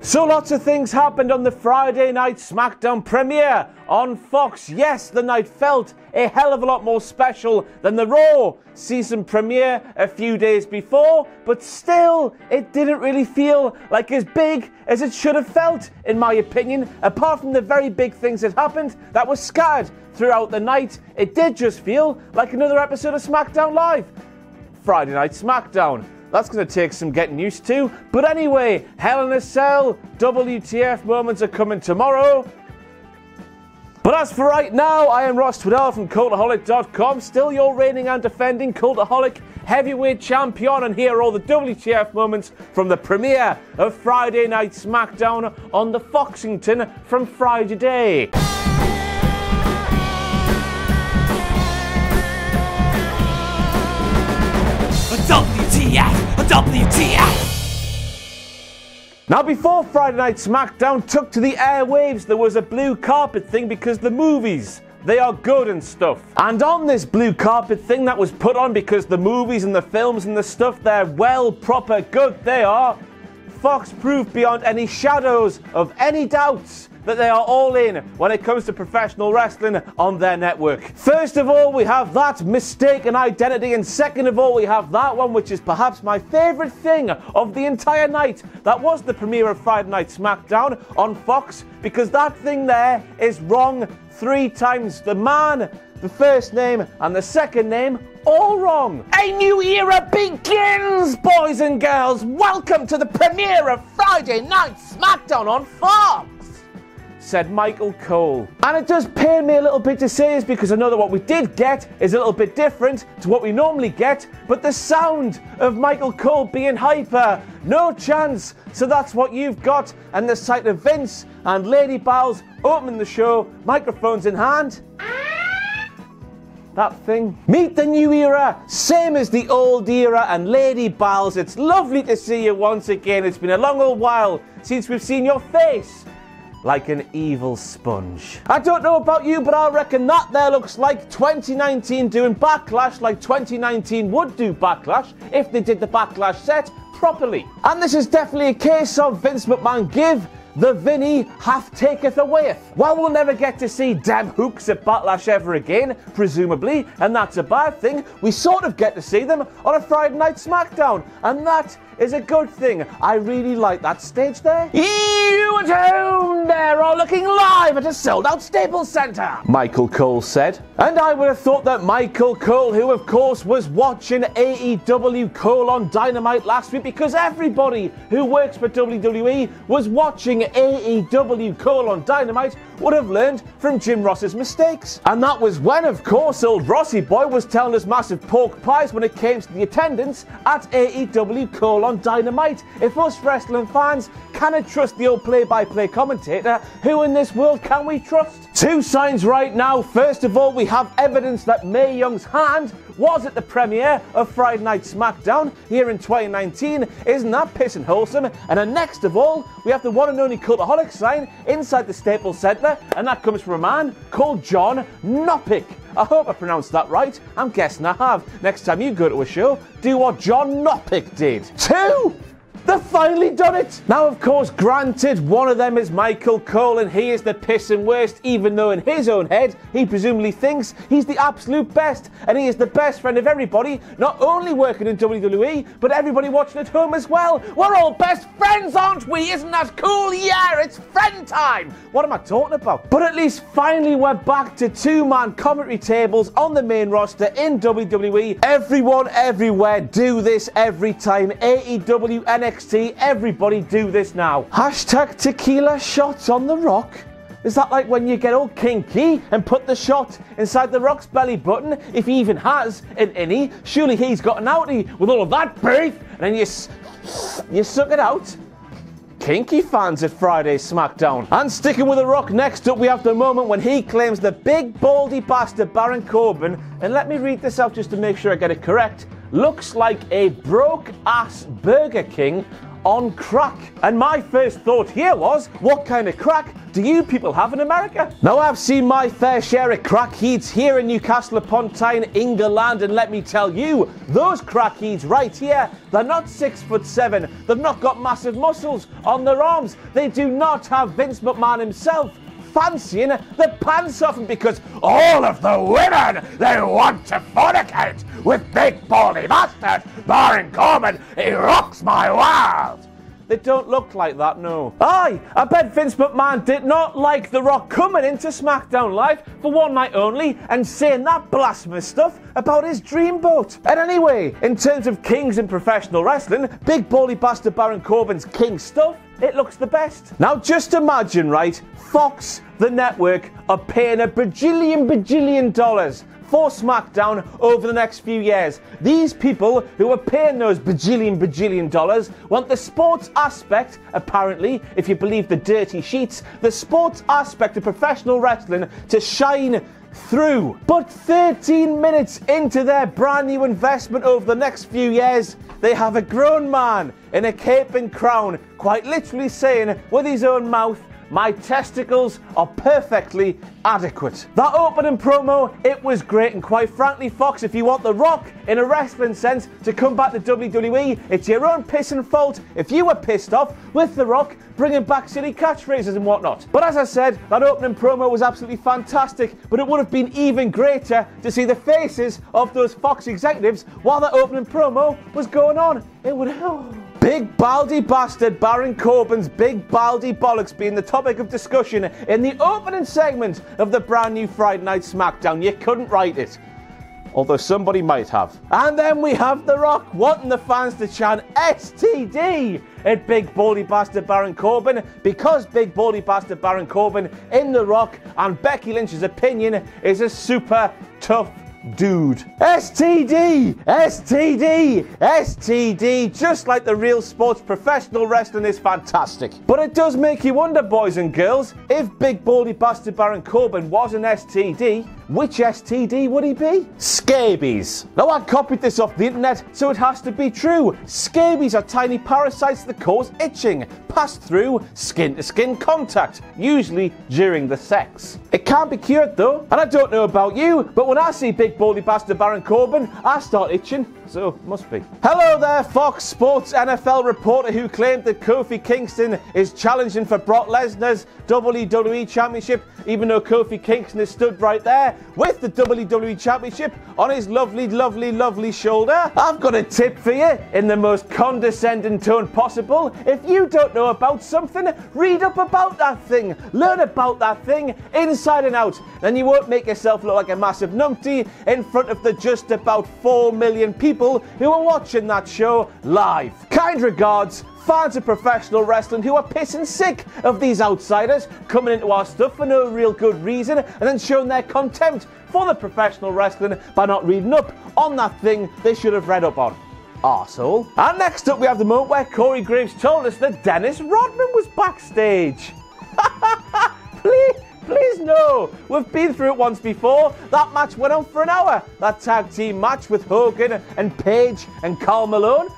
So lots of things happened on the Friday Night SmackDown premiere on Fox. Yes, the night felt a hell of a lot more special than the Raw season premiere a few days before, but still, it didn't really feel like as big as it should have felt, in my opinion. Apart from the very big things that happened that were scattered throughout the night, it did just feel like another episode of SmackDown Live. Friday Night SmackDown. That's going to take some getting used to. But anyway, Hell in a Cell, WTF Moments are coming tomorrow. But as for right now, I am Ross Twiddell from Cultaholic.com, still your reigning and defending Cultaholic heavyweight champion, and here are all the WTF moments from the premiere of Friday Night SmackDown on the Foxington from Friday. WTF! Now, before Friday Night SmackDown took to the airwaves, there was a blue carpet thing because the movies, they are good and stuff. And on this blue carpet thing that was put on because the movies and the films and the stuff, they're well, proper good, they are, Fox proved beyond any shadows of any doubts that they are all in when it comes to professional wrestling on their network. First of all, we have that mistaken identity, and second of all, we have that one which is perhaps my favourite thing of the entire night. That was the premiere of Friday Night SmackDown on Fox, because that thing there is wrong 3 times. The man, the first name, and the second name, all wrong. A new era begins, boys and girls. Welcome to the premiere of Friday Night SmackDown on Fox, said Michael Cole. And it does pain me a little bit to say this because I know that what we did get is a little bit different to what we normally get, but the sound of Michael Cole being hyper, no chance. So that's what you've got, and the sight of Vince and Lady Bowles opening the show, microphones in hand. That thing. Meet the new era, same as the old era, and Lady Bowles, it's lovely to see you once again. It's been a long old while since we've seen your face like an evil sponge. I don't know about you, but I reckon that there looks like 2019 doing Backlash like 2019 would do Backlash if they did the Backlash set properly. And this is definitely a case of Vince McMahon give, the Vinny hath taketh awayeth. While we'll never get to see damn hooks at Backlash ever again, presumably, and that's a bad thing, we sort of get to see them on a Friday Night SmackDown, and that is a good thing. I really like that stage there. You at home there are looking live at a sold-out Staples Center, Michael Cole said. And I would have thought that Michael Cole, who of course was watching AEW Cole on Dynamite last week, because everybody who works for WWE was watching AEW Cole on Dynamite, would have learned from Jim Ross's mistakes. And that was when, of course, old Rossi boy was telling us massive pork pies when it came to the attendance at AEW Cole on Dynamite. If us wrestling fans cannot trust the old play-by-play commentator, who in this world can we trust? 2 signs right now. First of all, we have evidence that Mae Young's hand was at the premiere of Friday Night SmackDown here in 2019. Isn't that pissing wholesome? And then next of all, we have the one and only Cultaholic sign inside the Staples Center, and that comes from a man called John Nopick. I hope I pronounced that right. I'm guessing I have. Next time you go to a show, do what John Nopick did. 2! They've finally done it! Now, of course, granted, one of them is Michael Cole, and he is the pissing worst, even though in his own head, he presumably thinks he's the absolute best, and he is the best friend of everybody, not only working in WWE, but everybody watching at home as well. We're all best friends, aren't we? Isn't that cool? Yeah, it's friend time! What am I talking about? But at least finally we're back to 2-man commentary tables on the main roster in WWE. Everyone, everywhere, do this every time. AEW, NXT, everybody do this now. Hashtag tequila shots on the Rock. Is that like when you get all kinky and put the shot inside the Rock's belly button, if he even has an innie? Surely he's got an outie with all of that beef, and then you suck it out. Kinky fans at Friday's SmackDown. And sticking with The Rock, next up we have the moment when he claims the big baldy bastard Baron Corbin, and let me read this out just to make sure I get it correct, looks like a broke-ass Burger King on crack. And my first thought here was, what kind of crack do you people have in America? Now, I've seen my fair share of crackheads here in Newcastle upon Tyne, England, and let me tell you, those crackheads right here, they're not 6'7". They've not got massive muscles on their arms. They do not have Vince McMahon himself fancying the pants off them, because all of the women, they want to fornicate with big baldy bastard Baron Corbin. He rocks my world. They don't look like that, no. Aye, I bet Vince McMahon did not like The Rock coming into SmackDown Live for one night only and saying that blasphemous stuff about his dreamboat. And anyway, in terms of kings in professional wrestling, big baldy bastard Baron Corbin's king stuff, it looks the best. Now just imagine, right, Fox, the network, are paying a bajillion dollars for SmackDown over the next few years. These people who are paying those bajillion dollars want the sports aspect, apparently, if you believe the dirty sheets, the sports aspect of professional wrestling to shine through. But 13 minutes into their brand new investment over the next few years, they have a grown man in a cape and crown quite literally saying with his own mouth, "My testicles are perfectly adequate." That opening promo, it was great, and quite frankly, Fox, if you want The Rock, in a wrestling sense, to come back to WWE, it's your own pissing fault if you were pissed off with The Rock bringing back silly catchphrases and whatnot. But as I said, that opening promo was absolutely fantastic, but it would have been even greater to see the faces of those Fox executives while that opening promo was going on. It would have... Big baldy bastard Baron Corbin's big baldy bollocks being the topic of discussion in the opening segment of the brand new Friday Night SmackDown. You couldn't write it. Although somebody might have. And then we have The Rock wanting the fans to chant STD at big baldy bastard Baron Corbin, because big baldy bastard Baron Corbin, in The Rock and Becky Lynch's opinion, is a super tough dude. STD! STD! STD! Just like the real sports, professional wrestling is fantastic. But it does make you wonder, boys and girls, if big baldy bastard Baron Corbin was an STD, which STD would he be? Scabies. Now, I copied this off the internet, so it has to be true. Scabies are tiny parasites that cause itching, passed through skin-to-skin contact, usually during the sex. It can't be cured though, and I don't know about you, but when I see big baldy bastard Baron Corbin, I start itching, so must be. Hello there, Fox Sports NFL reporter who claimed that Kofi Kingston is challenging for Brock Lesnar's WWE Championship, even though Kofi Kingston is stood right there with the WWE Championship on his lovely shoulder. I've got a tip for you in the most condescending tone possible. If you don't know about something, read up about that thing, learn about that thing inside and out, then you won't make yourself look like a massive numpty in front of the just about 4 million people who are watching that show live. Kind regards, fans of professional wrestling who are pissing sick of these outsiders coming into our stuff for no real good reason and then showing their contempt for the professional wrestling by not reading up on that thing they should have read up on. Arsehole. And next up we have the moment where Corey Graves told us that Dennis Rodman was backstage. Please no, we've been through it once before. That match went on for an hour. That tag team match with Hogan and Paige and Karl Malone.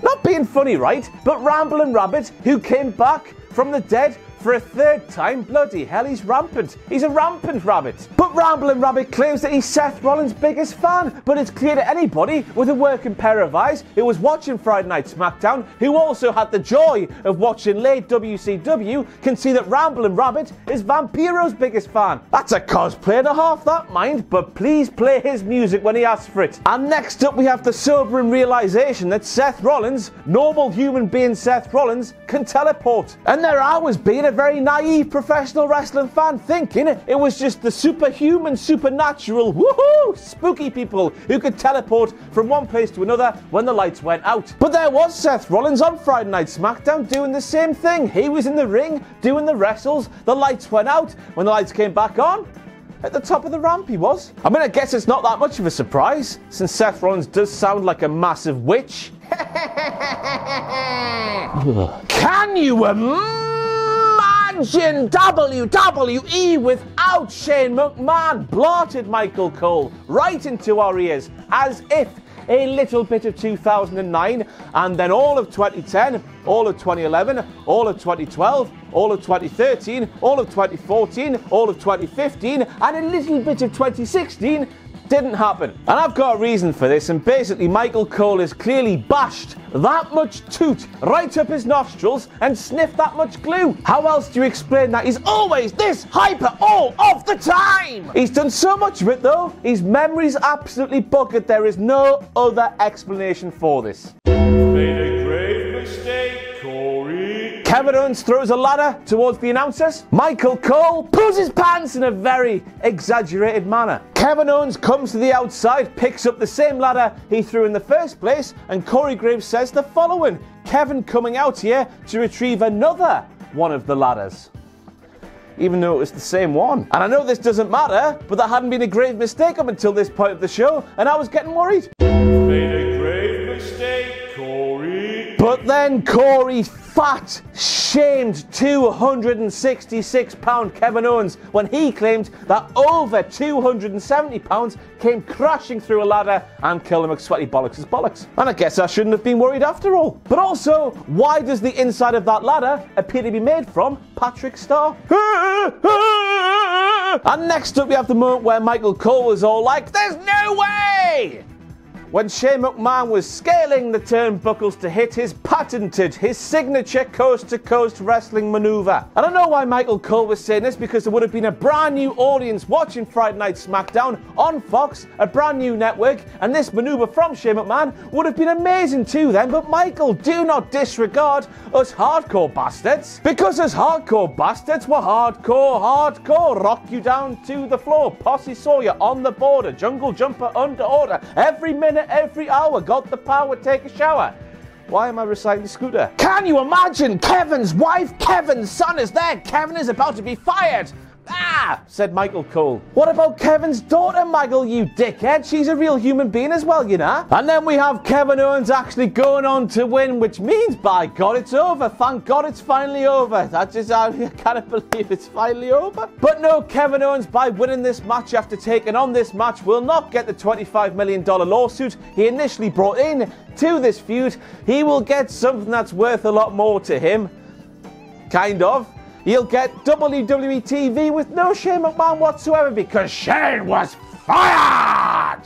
Not being funny, right? But Ramblin' Rabbit, who came back from the dead for a third time, bloody hell, he's rampant. He's a rampant rabbit. But Ramblin' Rabbit claims that he's Seth Rollins' biggest fan, but it's clear to anybody with a working pair of eyes who was watching Friday Night SmackDown, who also had the joy of watching late WCW, can see that Ramblin' Rabbit is Vampiro's biggest fan. That's a cosplay and a half, that mind, but please play his music when he asks for it. And next up we have the sobering realization that Seth Rollins, normal human being Seth Rollins, can teleport. And there I was being a very naive professional wrestling fan thinking it was just the superhuman, supernatural, woohoo, spooky people who could teleport from one place to another when the lights went out. But there was Seth Rollins on Friday Night SmackDown doing the same thing. He was in the ring doing the wrestles, the lights went out. When the lights came back on, at the top of the ramp he was. I mean, I guess it's not that much of a surprise, since Seth Rollins does sound like a massive witch. Can you imagine WWE without Shane McMahon? Blurted Michael Cole right into our ears, as if a little bit of 2009, and then all of 2010, all of 2011, all of 2012, all of 2013, all of 2014, all of 2015, and a little bit of 2016 didn't happen. And I've got a reason for this, and basically Michael Cole has clearly bashed that much toot right up his nostrils and sniffed that much glue. How else do you explain that he's always this hyper all of the time? He's done so much of it though, his memory's absolutely bucket. There is no other explanation for this. Made a grave mistake, Corey. Kevin Owens throws a ladder towards the announcers. Michael Cole pulls his pants in a very exaggerated manner. Kevin Owens comes to the outside, picks up the same ladder he threw in the first place, and Corey Graves says the following: Kevin coming out here to retrieve another one of the ladders. Even though it was the same one. And I know this doesn't matter, but that hadn't been a grave mistake up until this point of the show, and I was getting worried. Made a grave mistake, Corey. But then Corey fat shamed 266-pound Kevin Owens when he claimed that over 270 pounds came crashing through a ladder and killed him with sweaty bollocks' bollocks. And I guess I shouldn't have been worried after all. But also, why does the inside of that ladder appear to be made from Patrick Star? And next up we have the moment where Michael Cole was all like, "There's no way!" when Shane McMahon was scaling the turnbuckles to hit his patented, his signature coast-to-coast wrestling maneuver. I don't know why Michael Cole was saying this, because there would have been a brand new audience watching Friday Night SmackDown on Fox, a brand new network, and this maneuver from Shane McMahon would have been amazing to them. But Michael, do not disregard us hardcore bastards, because us hardcore bastards were hardcore, rock you down to the floor, Posse Sawyer on the border, Jungle Jumper under order, every minute, every hour, got the power, take a shower. Why am I reciting the Scooter? Can you imagine? Kevin's wife, Kevin's son is there. Kevin is about to be fired. Ah, said Michael Cole. What about Kevin's daughter, Michael, you dickhead? She's a real human being as well, you know? And then we have Kevin Owens actually going on to win, which means, by God, it's over. Thank God it's finally over. I can't believe it's finally over. But no, Kevin Owens, by winning this match after taking on this match, will not get the $25 million lawsuit he initially brought in to this feud. He will get something that's worth a lot more to him. Kind of. He'll get WWE TV with no Shane McMahon whatsoever, because Shane was fired!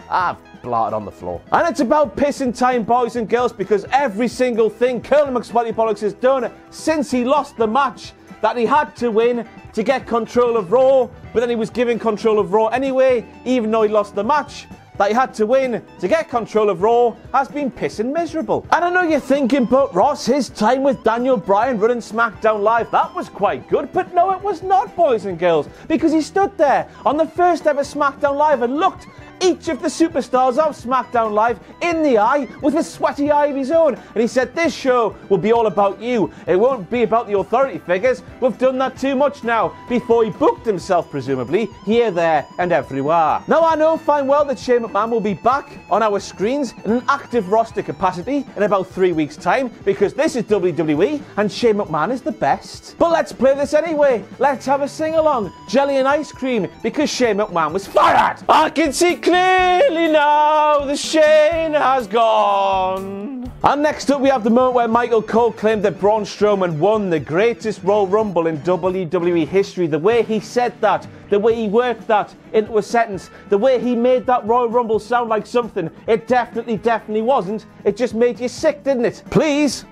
I've blarted on the floor. And it's about pissing time, boys and girls, because every single thing Colonel McSwatty Bollocks has done since he lost the match that he had to win to get control of Raw, but then he was given control of Raw anyway, even though he lost the match that he had to win to get control of Raw, has been pissing miserable. And I know you're thinking, but Ross, his time with Daniel Bryan running SmackDown Live, that was quite good. But no, it was not, boys and girls, because he stood there on the first ever SmackDown Live and looked each of the superstars of SmackDown Live in the eye with a sweaty eye of his own. And he said, this show will be all about you. It won't be about the authority figures. We've done that too much now. Before he booked himself, presumably, here, there, and everywhere. Now, I know fine well that Shane McMahon will be back on our screens in an active roster capacity in about 3 weeks' time, because this is WWE and Shane McMahon is the best. But let's play this anyway. Let's have a sing-along. Jelly and ice cream, because Shane McMahon was fired. I can see clearly now the Shane has gone. And next up we have the moment where Michael Cole claimed that Braun Strowman won the greatest Royal Rumble in WWE history. The way he said that, the way he worked that into a sentence, the way he made that Royal Rumble sound like something it definitely wasn't. It just made you sick, didn't it? Please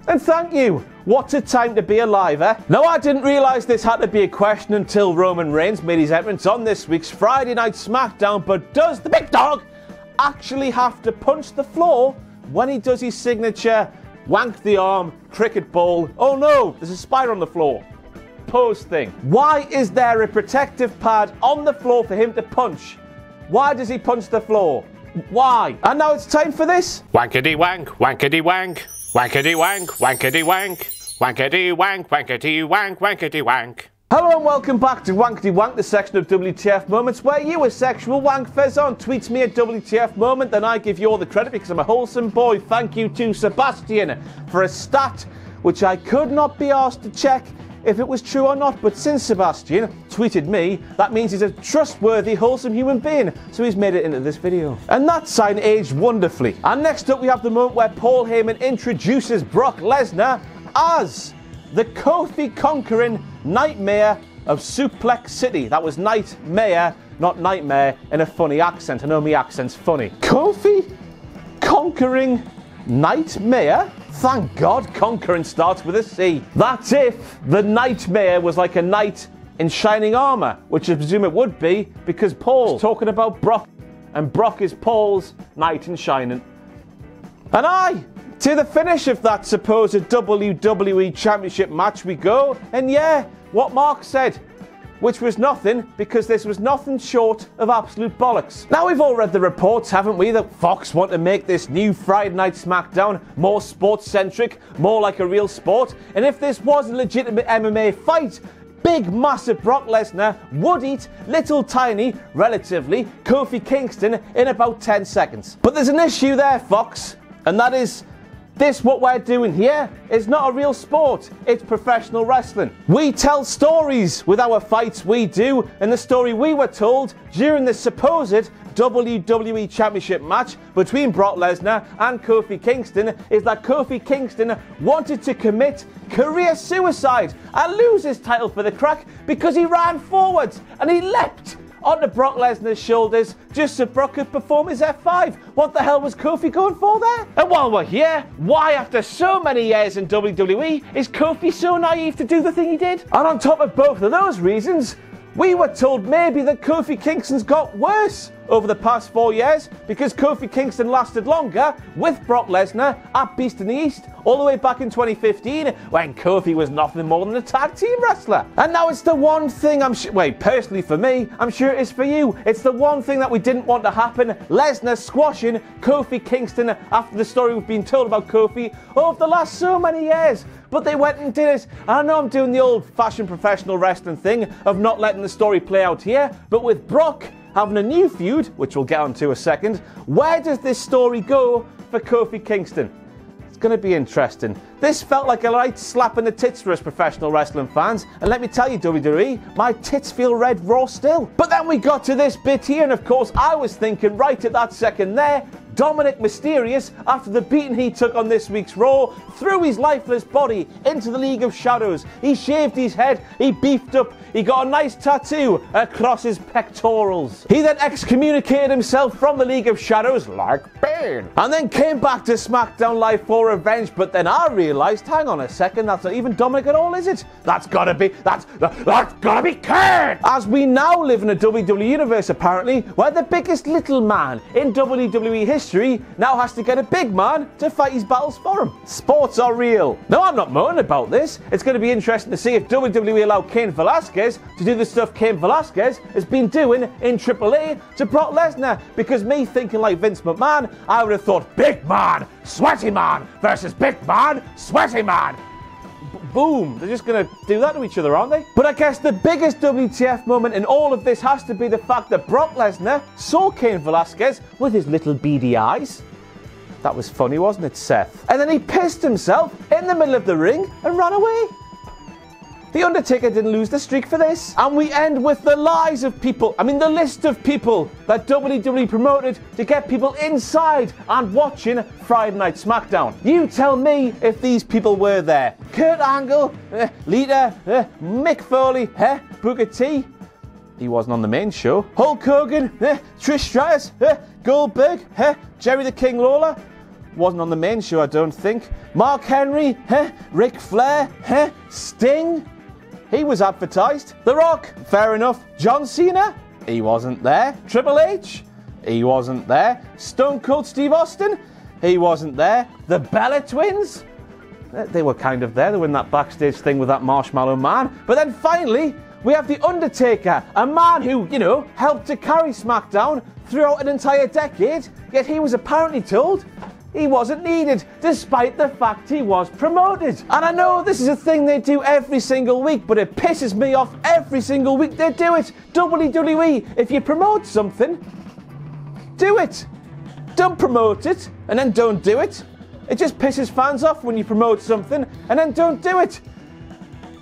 and thank you. What a time to be alive, eh? Now, I didn't realise this had to be a question until Roman Reigns made his entrance on this week's Friday Night SmackDown, but does the big dog actually have to punch the floor when he does his signature wank the arm, cricket ball, oh no, there's a spider on the floor pose thing? Why is there a protective pad on the floor for him to punch? Why does he punch the floor? Why? And now it's time for this. Wankety wank, wankety wank, wankety wank, wankety wank, wankety wank, wankety wank, wankety wank. Hello and welcome back to Wankety Wank, the section of WTF Moments where you, a sexual wank fezon, tweets me at WTF Moment, then I give you all the credit because I'm a wholesome boy. Thank you to Sebastian for a stat which I could not be asked to check if it was true or not, but since Sebastian tweeted me, that means he's a trustworthy, wholesome human being, so he's made it into this video. And that sign aged wonderfully. And next up we have the moment where Paul Heyman introduces Brock Lesnar as the Kofi conquering Nightmare of Suplex City. That was Nightmare, not Nightmare, in a funny accent. I know my accent's funny. Kofi conquering Nightmare? Thank God, conquering starts with a C. That's if the Nightmare was like a knight in shining armour, which I presume it would be, because Paul's talking about Brock, and Brock is Paul's knight in shining. And aye, to the finish of that supposed WWE Championship match we go, and yeah, what Mark said, which was nothing, because this was nothing short of absolute bollocks. Now, we've all read the reports, haven't we, that Fox want to make this new Friday Night SmackDown more sports-centric, more like a real sport, and if this was a legitimate MMA fight, big, massive Brock Lesnar would eat little, tiny, relatively, Kofi Kingston in about 10 seconds. But there's an issue there, Fox, and that is, this, what we're doing here, is not a real sport. It's professional wrestling. We tell stories with our fights, we do, and the story we were told during the supposed WWE Championship match between Brock Lesnar and Kofi Kingston is that Kofi Kingston wanted to commit career suicide and lose his title for the crack because he ran forwards and he leapt onto Brock Lesnar's shoulders just so Brock could perform his F5. What the hell was Kofi going for there? And while we're here, why after so many years in WWE is Kofi so naive to do the thing he did? And on top of both of those reasons, we were told maybe that Kofi Kingston's got worse over the past 4 years because Kofi Kingston lasted longer with Brock Lesnar at Beast in the East all the way back in 2015 when Kofi was nothing more than a tag team wrestler. And now it's the one thing personally for me, I'm sure it is for you, it's the one thing that we didn't want to happen, Lesnar squashing Kofi Kingston after the story we've been told about Kofi over the last so many years. But they went and did it. And I know I'm doing the old-fashioned professional wrestling thing of not letting the story play out here, but with Brock having a new feud, which we'll get onto a second, where does this story go for Kofi Kingston? It's going to be interesting. This felt like a light slap in the tits for us professional wrestling fans, and let me tell you, WWE, my tits feel red raw still. But then we got to this bit here, and of course I was thinking right at that second there, Dominic Mysterio, after the beating he took on this week's Raw, threw his lifeless body into the League of Shadows. He shaved his head, he beefed up, he got a nice tattoo across his pectorals. He then excommunicated himself from the League of Shadows like Bane, and then came back to SmackDown Live for revenge. But then I realised, hang on a second, that's not even Dominic at all, is it? That's gotta be Kane! As we now live in a WWE universe apparently, where the biggest little man in WWE history now has to get a big man to fight his battles for him. Sports are real. No, I'm not moaning about this. It's going to be interesting to see if WWE allow Cain Velasquez to do the stuff Cain Velasquez has been doing in AAA to Brock Lesnar. Because me thinking like Vince McMahon, I would have thought big man, sweaty man versus big man, sweaty man. Boom, they're just going to do that to each other, aren't they? But I guess the biggest WTF moment in all of this has to be the fact that Brock Lesnar saw Cain Velasquez with his little beady eyes. That was funny, wasn't it, Seth? And then he pissed himself in the middle of the ring and ran away. The Undertaker didn't lose the streak for this. And we end with the lies of people, the list of people that WWE promoted to get people inside and watching Friday Night SmackDown. You tell me if these people were there. Kurt Angle, Lita, Mick Foley, Booker T. He wasn't on the main show. Hulk Hogan, Trish Stratus, Goldberg, Jerry the King Lawler. Wasn't on the main show, I don't think. Mark Henry, Ric Flair, Sting. He was advertised. The Rock, fair enough. John Cena, he wasn't there. Triple H, he wasn't there. Stone Cold Steve Austin, he wasn't there. The Bella Twins, they were kind of there. They were in that backstage thing with that Marshmallow Man. But then finally, we have The Undertaker, a man who, helped to carry SmackDown throughout an entire decade, yet he was apparently told he wasn't needed, despite the fact he was promoted. And I know this is a thing they do every single week, but it pisses me off every single week they do it. WWE, if you promote something, do it. Don't promote it, and then don't do it. It just pisses fans off when you promote something, and then don't do it.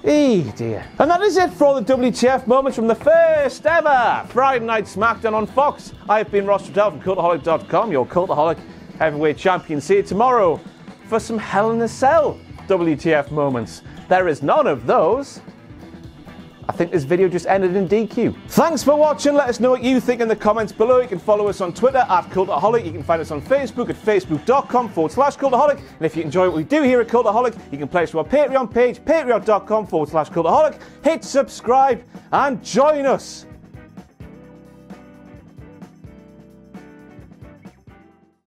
Dear. And that is it for all the WTF moments from the first ever Friday Night SmackDown on Fox. I've been Ross Riddell from Cultaholic.com, your Cultaholic heavyweight champion. See you tomorrow for some Hell in a Cell WTF moments. There is none of those. I think this video just ended in DQ. Thanks for watching. Let us know what you think in the comments below. You can follow us on Twitter @Cultaholic. You can find us on Facebook at facebook.com/Cultaholic. And if you enjoy what we do here at Cultaholic, you can play us to our Patreon page, patreon.com/Cultaholic. Hit subscribe and join us